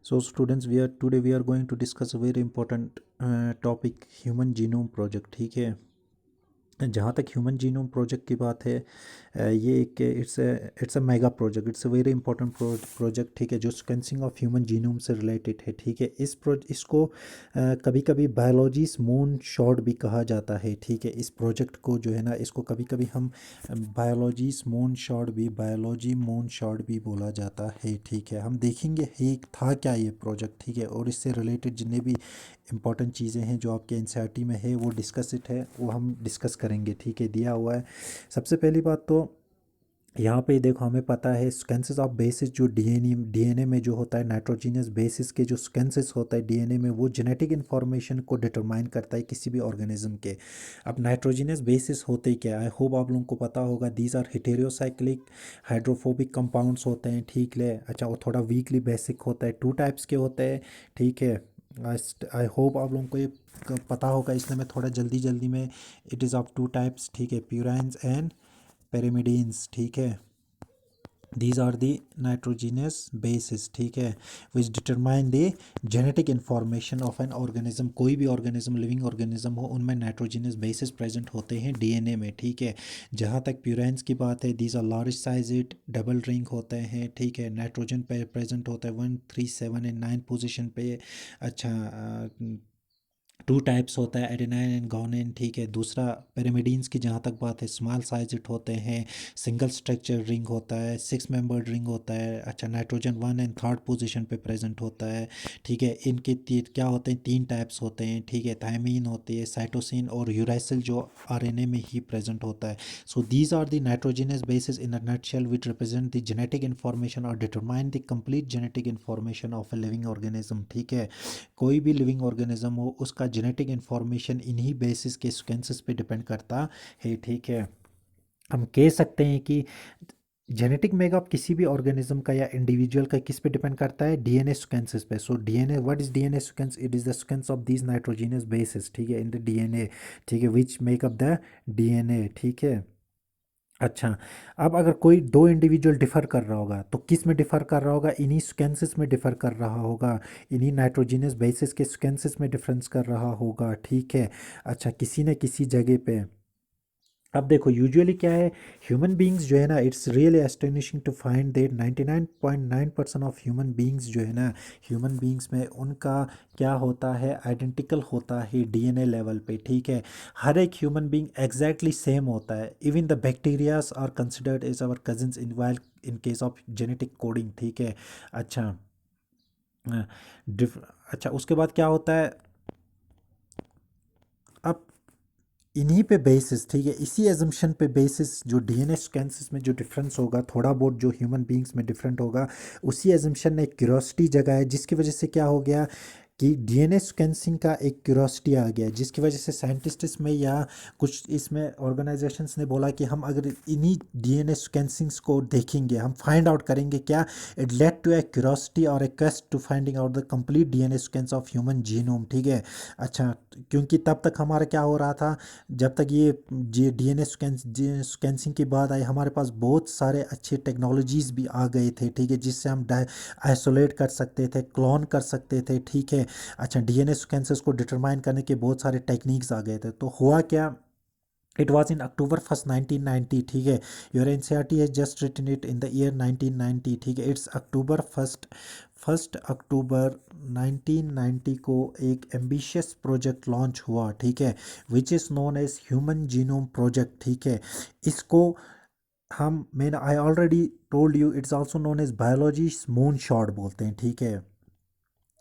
So students, we are going to discuss a very important topic, human genome project. ठीक है, जहाँ तक human genome project की बात है, ये एक it's a mega project, it's a very important project. ठीक है, जो सिक्वेंसिंग ऑफ ह्यूमन जीनोम से रिलेटेड है। ठीक है, इसको कभी कभी बायोलॉजीज मून शॉट भी कहा जाता है। ठीक है, इस प्रोजेक्ट को जो है ना, इसको कभी कभी हम बायोलॉजी मून शॉट भी बोला जाता है। ठीक है, हम देखेंगे है था क्या ये प्रोजेक्ट। ठीक है, और इससे रिलेटेड जितने भी इंपॉर्टेंट चीज़ें हैं जो आपके एनसीईआरटी में है वो डिस्कस इट है, वो हम डिस्कस करेंगे। ठीक है, दिया हुआ है। सबसे पहली बात तो यहाँ पे देखो, हमें पता है स्केंसेस ऑफ बेसिस जो डीएनए में जो होता है, नाइट्रोजीनियस बेसिस के जो स्केंसेस होता है डीएनए में, वो जेनेटिक इन्फॉर्मेशन को डिटरमाइन करता है किसी भी ऑर्गेनिज्म के। अब नाइट्रोजीनियस बेसिस होते ही क्या है, आई होप आप लोगों को पता होगा, these are heterocyclic hydrophobic compounds होते हैं। ठीक है, अच्छा, और थोड़ा वीकली बेसिक होता है, टू टाइप्स के होते हैं। ठीक है, आई होप आप लोगों को ये पता होगा, इसलिए मैं थोड़ा जल्दी जल्दी में, it is of two types. ठीक है, प्यूराइंस एंड पेरिमिडीन्स। ठीक है, these are the nitrogenous bases। ठीक है, which determine the genetic information of an organism। कोई भी ऑर्गेनिज्म, लिविंग ऑर्गेनिज्म हो, उनमें नाइट्रोजीनियस बेसिस प्रेजेंट होते हैं डीएनए में। ठीक है, जहाँ तक प्यूरेंस की बात है, these are large size double ring होते हैं। ठीक है, नाइट्रोजन पे प्रेजेंट होता है 1, 3, 7 एंड 9 पोजीशन पे। अच्छा, टू टाइप्स होता है, एडेनाइन एंड गुआनिन। ठीक है, दूसरा पिरामिडीन्स की जहाँ तक बात है, स्मॉल साइज इट होते हैं, सिंगल स्ट्रक्चर रिंग होता है, 6 मेंबर्ड रिंग होता है। अच्छा, नाइट्रोजन 1 एंड 3 पोजीशन पे प्रेजेंट होता है। ठीक है, इनके क्या होते हैं, 3 टाइप्स होते हैं। ठीक है, थायमीन होती है, साइटोसिन और यूरासिल जो आरएनए में ही प्रेजेंट होता है। So these are the nitrogenous bases in a nutshell which represent the genetic information और determine the complete genetic information of a living organism. ठीक है, कोई भी लिविंग ऑर्गेनिज्म हो, उसका जेनेटिक इन्फॉर्मेशन इन्हीं बेसिस के सीक्वेंसेस पे डिपेंड करता है। ठीक है, हम कह सकते हैं कि जेनेटिक मेकअप किसी भी ऑर्गेनिज्म का या इंडिविजुअल का किस पे डिपेंड करता है, डीएनए सीक्वेंसेस पे। So DNA, what is DNA sequence, it is the sequence of these nitrogenous basis. ठीक है, इन द डीएनए। ठीक है, विच मेकअप द डीएनए। ठीक है, अच्छा, अब अगर कोई दो इंडिविजुअल डिफर कर रहा होगा तो किस में डिफर कर रहा होगा, इन्हीं स्केंसेस में डिफर कर रहा होगा, इन्हीं नाइट्रोजीनियस बेसिस के स्केंसेस में डिफरेंस कर रहा होगा। ठीक है, अच्छा, किसी न किसी जगह पे। अब देखो, यूजुअली क्या है, ह्यूमन बींग्स जो है ना, it's really astonishing to find that 99.9% of human beings जो है ना, ह्यूमन बींग्स में उनका क्या होता है, आइडेंटिकल होता है डीएनए लेवल पे। ठीक है, हर एक ह्यूमन बींग एग्जैक्टली सेम होता है। Even the bacterias are considered as our cousins in while in case of genetic coding. ठीक है, अच्छा, अ, अच्छा, उसके बाद क्या होता है, अब इन्हीं पे बेसिस, ठीक है, इसी एजम्पशन पे बेसिस जो डीएनए सीक्वेंसेस में जो डिफरेंस होगा, थोड़ा बहुत जो ह्यूमन बींग्स में डिफरेंट होगा, उसी एजम्पशन ने एक क्यूरोसिटी जगह है, जिसकी वजह से क्या हो गया कि डीएनए सीक्वेंसिंग का एक क्यूरोसिटी आ गया, जिसकी वजह से साइंटिस्ट्स में या कुछ इसमें ऑर्गेनाइजेशंस ने बोला कि हम अगर इन्हीं डीएनए सीक्वेंसिंग्स को देखेंगे, हम फाइंड आउट करेंगे क्या, it led to a curiosity और a quest to finding out the complete DNA sequence of human genome. ठीक है, अच्छा, क्योंकि तब तक हमारा क्या हो रहा था, जब तक ये डीएनए स्कैंसिंग की बात आई, हमारे पास बहुत सारे अच्छे टेक्नोलॉजीज़ भी आ गए थे। ठीक है, जिससे हम आइसोलेट कर सकते थे, क्लोन कर सकते थे। ठीक है, अच्छा, डीएनए सीक्वेंसेस को डिटरमाइन करने के बहुत सारे टेक्निक्स आ गए थे। तो हुआ क्या, it was in October 1st 1990। ठीक है, your NCERT has just written it in the year 1990। ठीक है, इट्स October 1990 को एक एम्बिशियस प्रोजेक्ट लॉन्च हुआ। ठीक है, which is known as human genome project. ठीक है, इसको हम, मैंने I already told you, it's also known as biology moon shot बोलते हैं। ठीक है,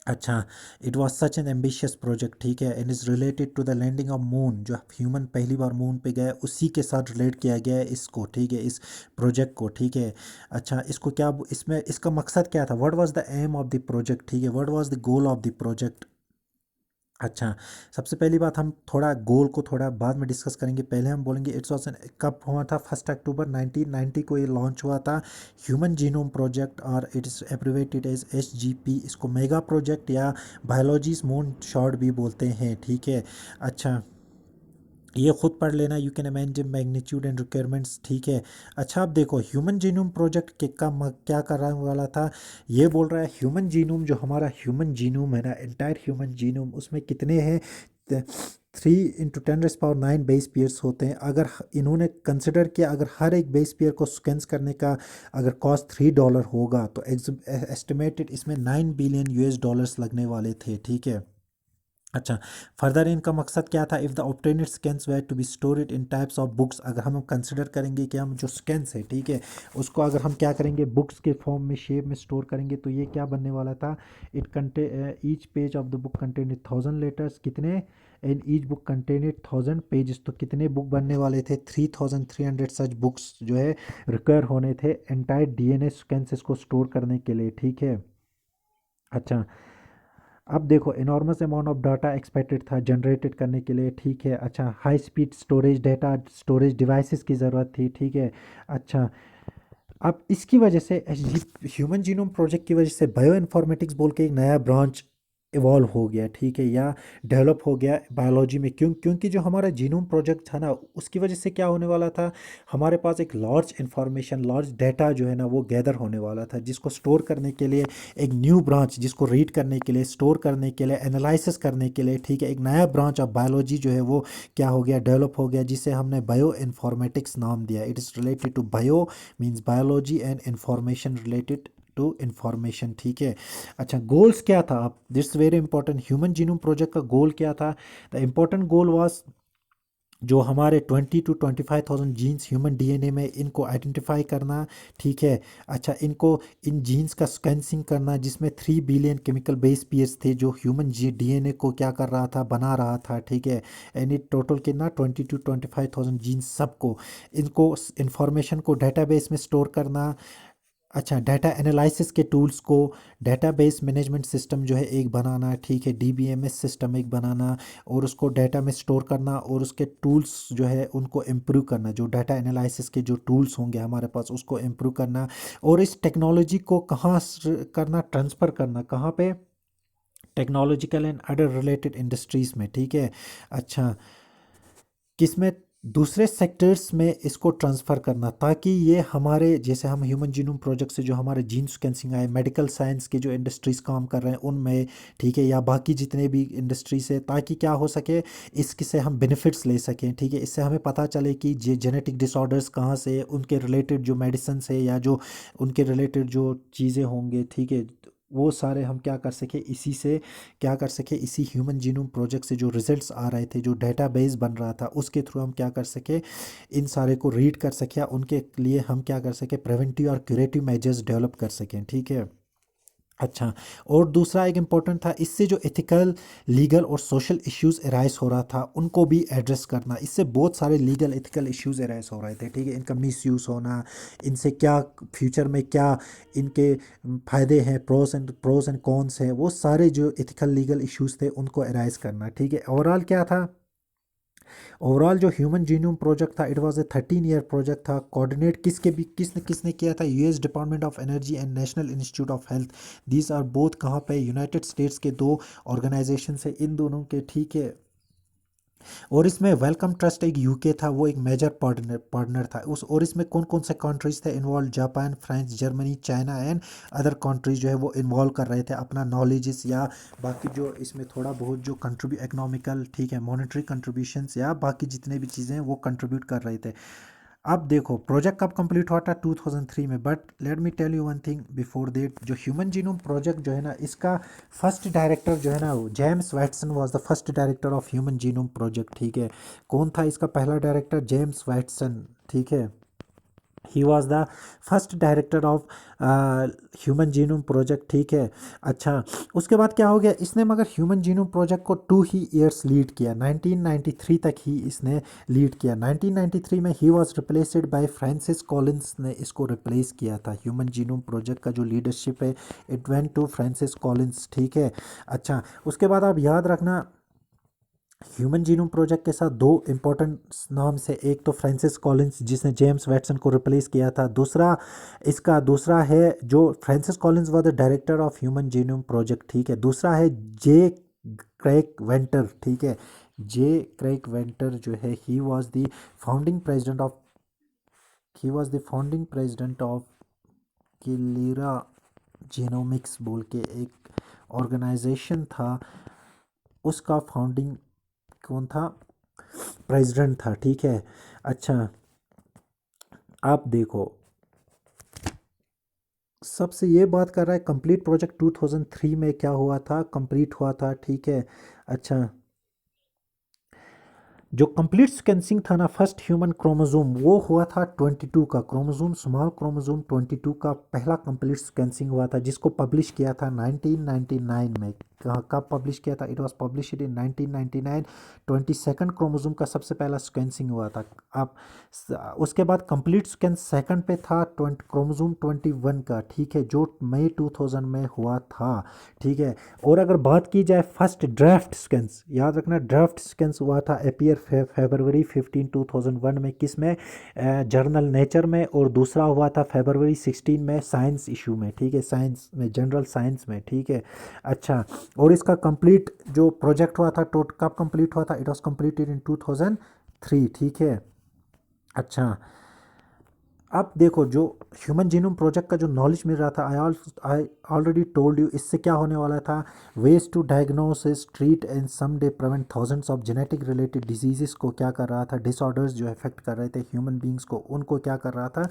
अच्छा, it was such an ambitious project. ठीक है, and is related to the landing of moon, जो ह्यूमन पहली बार मून पे गया उसी के साथ रिलेट किया गया है इसको। ठीक है, इस प्रोजेक्ट को। ठीक है, अच्छा, इसको क्या, इसमें इसका मकसद क्या था, what was the aim of the project. ठीक है, what was the goal of the project. अच्छा, सबसे पहली बात, हम थोड़ा गोल को थोड़ा बाद में डिस्कस करेंगे, पहले हम बोलेंगे इट्स वाज कब हुआ था, 1 अक्टूबर 1990 को ये लॉन्च हुआ था, ह्यूमन जीनोम प्रोजेक्ट, और it is abbreviated as HGP। इसको मेगा प्रोजेक्ट या बायोलॉजीज मून शॉट भी बोलते हैं। ठीक है, अच्छा, ये खुद पढ़ लेना, you can imagine magnitude and requirements, ठीक है। अच्छा अब देखो ह्यूमन जीनोम प्रोजेक्ट के का क्या करने वाला था, ये बोल रहा है ह्यूमन जीनोम, जो हमारा ह्यूमन जीनोम है ना, एंटायर ह्यूमन जीनोम, उसमें कितने हैं, 3 × 10⁻⁹ बेस पेयर्स होते हैं। अगर इन्होंने कंसिडर किया अगर हर एक बेस पेयर को स्कैन करने का अगर कॉस्ट $3 होगा तो एस्टिमेटेड इसमें $9 बिलियन लगने वाले थे, ठीक है। अच्छा, फर्दर इनका मकसद क्या था, if the obtained scans were to be stored in types of books, अगर हम कंसिडर करेंगे कि हम जो स्कैन्स है, ठीक है, उसको अगर हम क्या करेंगे बुक्स के फॉर्म में शेप में स्टोर करेंगे तो ये क्या बनने वाला था, it contain each page of the book contain 1000 letters, कितने, and each book contain 1000 pages, तो कितने बुक बनने वाले थे, 3300 सच बुक्स जो है रिक्वायर होने थे एंटायर डीएनए सीक्वेंसेस को स्टोर करने के लिए, ठीक है। अच्छा अब देखो enormous amount of data expected था जनरेटेड करने के लिए, ठीक है। अच्छा high speed storage data storage devices की ज़रूरत थी, ठीक है। अच्छा अब इसकी वजह से ह्यूमन जीनोम प्रोजेक्ट की वजह से बायो इन्फॉर्मेटिक्स बोल के एक नया ब्रांच इवॉल्व हो गया, ठीक है, या डेवलप हो गया बायोलॉजी में, क्योंकि जो हमारा जीनोम प्रोजेक्ट था ना उसकी वजह से क्या होने वाला था, हमारे पास एक लार्ज इंफॉर्मेशन लार्ज डाटा जो है ना वो गैदर होने वाला था, जिसको स्टोर करने के लिए एक न्यू ब्रांच, जिसको रीड करने के लिए, स्टोर करने के लिए, एनालिसिस करने के लिए, ठीक है, एक नया ब्रांच ऑफ बायोलॉजी जो है वो क्या हो गया, डेवलप हो गया, जिसे हमने बायो इन्फॉर्मेटिक्स नाम दिया। It is related to bio means biology and information related to information, ठीक है। अच्छा गोल्स क्या था, आप this very important, human genome project का गोल क्या था, द इम्पोर्टेंट गोल वाज जो हमारे 20 to 25,000 जीन्स ह्यूमन डीएनए में इनको आइडेंटिफाई करना, ठीक है। अच्छा इनको इन जीन्स का स्कैंसिंग करना जिसमें 3 बिलियन केमिकल बेस पेयर्स थे जो ह्यूमन डीएनए को क्या कर रहा था, बना रहा था, ठीक है। एंड इट टोटल कितना 20 to 25,000 जीन्स सबको, इनको इंफॉर्मेशन को डेटाबेस में स्टोर करना। अच्छा डाटा एनालिसिस के टूल्स को, डेटाबेस मैनेजमेंट सिस्टम जो है एक बनाना, ठीक है, डीबीएमएस सिस्टम एक बनाना और उसको डाटा में स्टोर करना और उसके टूल्स जो है उनको इम्प्रूव करना, जो डाटा एनालिसिस के जो टूल्स होंगे हमारे पास उसको इम्प्रूव करना और इस टेक्नोलॉजी को कहाँ करना, ट्रांसफ़र करना कहाँ पे, technological and other related industries में, ठीक है। अच्छा किसमें, दूसरे सेक्टर्स में इसको ट्रांसफ़र करना ताकि ये हमारे जैसे हम ह्यूमन जीनोम प्रोजेक्ट से जो हमारे जीन सिक्वेंसिंग आए, मेडिकल साइंस के जो इंडस्ट्रीज़ काम कर रहे हैं उनमें, ठीक है, या बाकी जितने भी इंडस्ट्रीज है, ताकि क्या हो सके इसके से हम बेनिफिट्स ले सकें, ठीक है। इससे हमें पता चले कि ये जेनेटिक डिसऑर्डर्स कहाँ से, उनके रिलेटेड जो मेडिसिन है या जो उनके रिलेटेड जो चीज़ें होंगे, ठीक है, वो सारे हम क्या कर सके इसी से, क्या कर सके इसी ह्यूमन जीनोम प्रोजेक्ट से जो रिजल्ट्स आ रहे थे, जो डेटाबेस बन रहा था उसके थ्रू हम क्या कर सके, इन सारे को रीड कर सके, उनके लिए हम क्या कर सके प्रिवेंटिव और क्यूरेटिव मेजर्स डेवलप कर सकें, ठीक है। अच्छा और दूसरा एक इम्पोर्टेंट था, इससे जो एथिकल लीगल और सोशल इश्यूज अराइज हो रहा था उनको भी एड्रेस करना, इससे बहुत सारे लीगल एथिकल इश्यूज अराइज हो रहे थे, ठीक है, इनका मिसयूज़ होना, इनसे क्या फ्यूचर में क्या इनके फ़ायदे हैं, प्रोस एंड कॉन्स हैं, वो सारे जो एथिकल लीगल इश्यूज थे उनको अराइज करना, ठीक है। ओवरऑल क्या था, ओवरऑल जो ह्यूमन जीनोम प्रोजेक्ट था it was a 13 year project था, कोऑर्डिनेट किसके भी किसने किसने किया था, US department of energy and national institute of health, these are both कहाँ पे, यूनाइटेड स्टेट्स के दो ऑर्गेनाइजेशन है इन दोनों के, ठीक है। और इसमें वेलकम ट्रस्ट एक यूके था, वो एक मेजर पार्टनर था उस, और इसमें कौन कौन से कंट्रीज थे involve, Japan, France, Germany, China and other countries जो है वो इन्वॉल्व कर रहे थे अपना नॉलेजेस या बाकी जो इसमें थोड़ा बहुत जो कंट्रीब्यू इकोनॉमिकल, ठीक है, मॉनेटरी कंट्रीब्यूशंस या बाकी जितने भी चीज़ें हैं वो कंट्रीब्यूट कर रहे थे। अब देखो प्रोजेक्ट कब कंप्लीट हुआ था 2003 में, but let me tell you one thing before that, जो ह्यूमन जीनोम प्रोजेक्ट जो है ना इसका फर्स्ट डायरेक्टर जो है ना वो James Watson was the first director of human genome project, ठीक है। कौन था इसका पहला डायरेक्टर, जेम्स वैटसन, ठीक है। He was the first director of human genome project, ठीक है। अच्छा उसके बाद क्या हो गया, इसने मगर ह्यूमन जीनोम प्रोजेक्ट को 2 ही ईयर्स लीड किया, 1993 तक ही इसने लीड किया। 1993 में he was replaced bye Francis Collins ने इसको रिप्लेस किया था, ह्यूमन जीनोम प्रोजेक्ट का जो लीडरशिप है it went to Francis Collins, ठीक है। अच्छा उसके बाद आप याद रखना ह्यूमन जीनोम प्रोजेक्ट के साथ दो इंपॉर्टेंट नाम से, एक तो फ्रांसिस कॉलिंस जिसने जेम्स वैटसन को रिप्लेस किया था, दूसरा इसका दूसरा है जो Francis Collins was the director of human genome project, ठीक है। दूसरा है जे क्रेग वेंटर, ठीक है। जे क्रेग वेंटर जो है he was the founding president of Celera genomics बोल के एक ऑर्गेनाइजेशन था, उसका फाउंडिंग कौन था, प्रेसिडेंट था, ठीक है। अच्छा, आप देखो, सबसे ये बात कर रहा है कंप्लीट प्रोजेक्ट 2003 में क्या हुआ था, कंप्लीट हुआ था, ठीक है। अच्छा, जो कंप्लीट सीक्वेंसिंग था ना फर्स्ट ह्यूमन क्रोमोसोम, वो हुआ था 22 का क्रोमोसोम, स्मॉल क्रोमोसोम 22 का पहला कंप्लीट सीक्वेंसिंग हुआ था, जिसको पब्लिश किया था 1999 में। कब पब्लिश किया था, it was published in 1999। 22nd chromosome का सबसे पहला सीक्वेंसिंग हुआ था। अब उसके बाद कंप्लीट सीक्वेंस सेकंड पे था क्रोमोसोम 21 का, ठीक है, जो मई 2000 में हुआ था, ठीक है। और अगर बात की जाए फर्स्ट ड्राफ्ट सीक्वेंस, याद रखना ड्राफ्ट सीक्वेंस हुआ था अपीयर फरवरी 15 2001 में, किस में, जर्नल नेचर में, और दूसरा हुआ था फरवरी 16 में साइंस इशू में, ठीक है, साइंस में, जनरल साइंस में, ठीक है। अच्छा, और इसका कंप्लीट जो प्रोजेक्ट हुआ था कब कंप्लीट हुआ था, इट वाज कंप्लीटेड इन 2003, ठीक है। अच्छा, अब देखो जो ह्यूमन जीनोम प्रोजेक्ट का जो नॉलेज मिल रहा था, आई ऑलरेडी टोल्ड यू, इससे क्या होने वाला था, ways to diagnosis, treat and some day prevent thousands of genetic related diseases को क्या कर रहा था, डिसऑर्डर्स जो इफेक्ट कर रहे थे ह्यूमन बींग्स को, उनको क्या कर रहा था,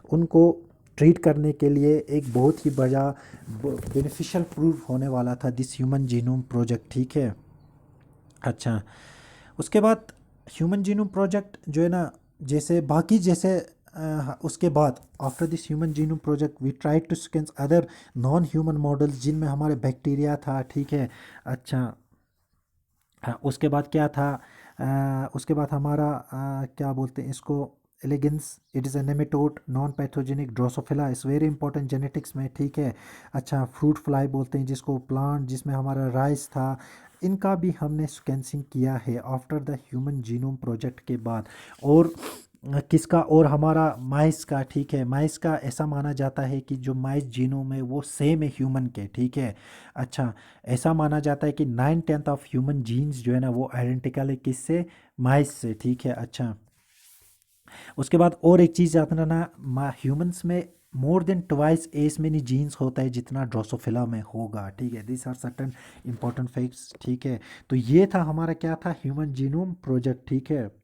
उनको ट्रीट करने के लिए एक बहुत ही बड़ा बेनिफिशियल प्रूफ होने वाला था दिस ह्यूमन जीनोम प्रोजेक्ट, ठीक है। अच्छा, उसके बाद ह्यूमन जीनोम प्रोजेक्ट जो है ना, जैसे बाकी जैसे उसके बाद after this human genome project we try to scan other non human models जिनमें हमारे बैक्टीरिया था, ठीक है। अच्छा, हाँ, उसके बाद क्या था, उसके बाद हमारा क्या बोलते हैं इसको, elegans, it is a nematode non pathogenic Drosophila, is very important genetics में, ठीक है। अच्छा, फ्रूट फ्लाई बोलते हैं जिसको, प्लांट जिसमें हमारा राइस था, इनका भी हमने स्कैंसिंग किया है after the human genome project के बाद। और किसका, और हमारा माइस का, ठीक है, माइस का ऐसा माना जाता है कि जो माइस जीनोम है वो सेम है ह्यूमन के, ठीक है। अच्छा, ऐसा माना जाता है कि 9/10 ऑफ ह्यूमन जीन्स जो है ना वो आइडेंटिकल है किससे, माइस से, ठीक है। अच्छा, उसके बाद और एक चीज़ याद रखना, ह्यूमंस में more than twice as many genes होता है जितना ड्रोसोफिला में होगा, ठीक है। This are certain important facts, ठीक है। तो ये था हमारा क्या था, ह्यूमन जीनोम प्रोजेक्ट, ठीक है।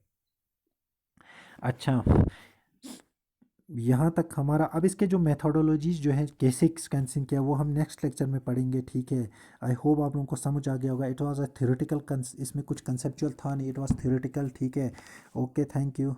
अच्छा, यहाँ तक हमारा, अब इसके जो मेथोडोलॉजीज जो है कैसे स्कैंसिंग किया वो हम नेक्स्ट लेक्चर में पढ़ेंगे, ठीक है। आई होप आप लोगों को समझ आ गया होगा, इट वाज अ थ्योरेटिकल, इसमें कुछ कंसेप्चुअल था नहीं, इट वाज थ्योरेटिकल, ठीक है। Okay, thank you.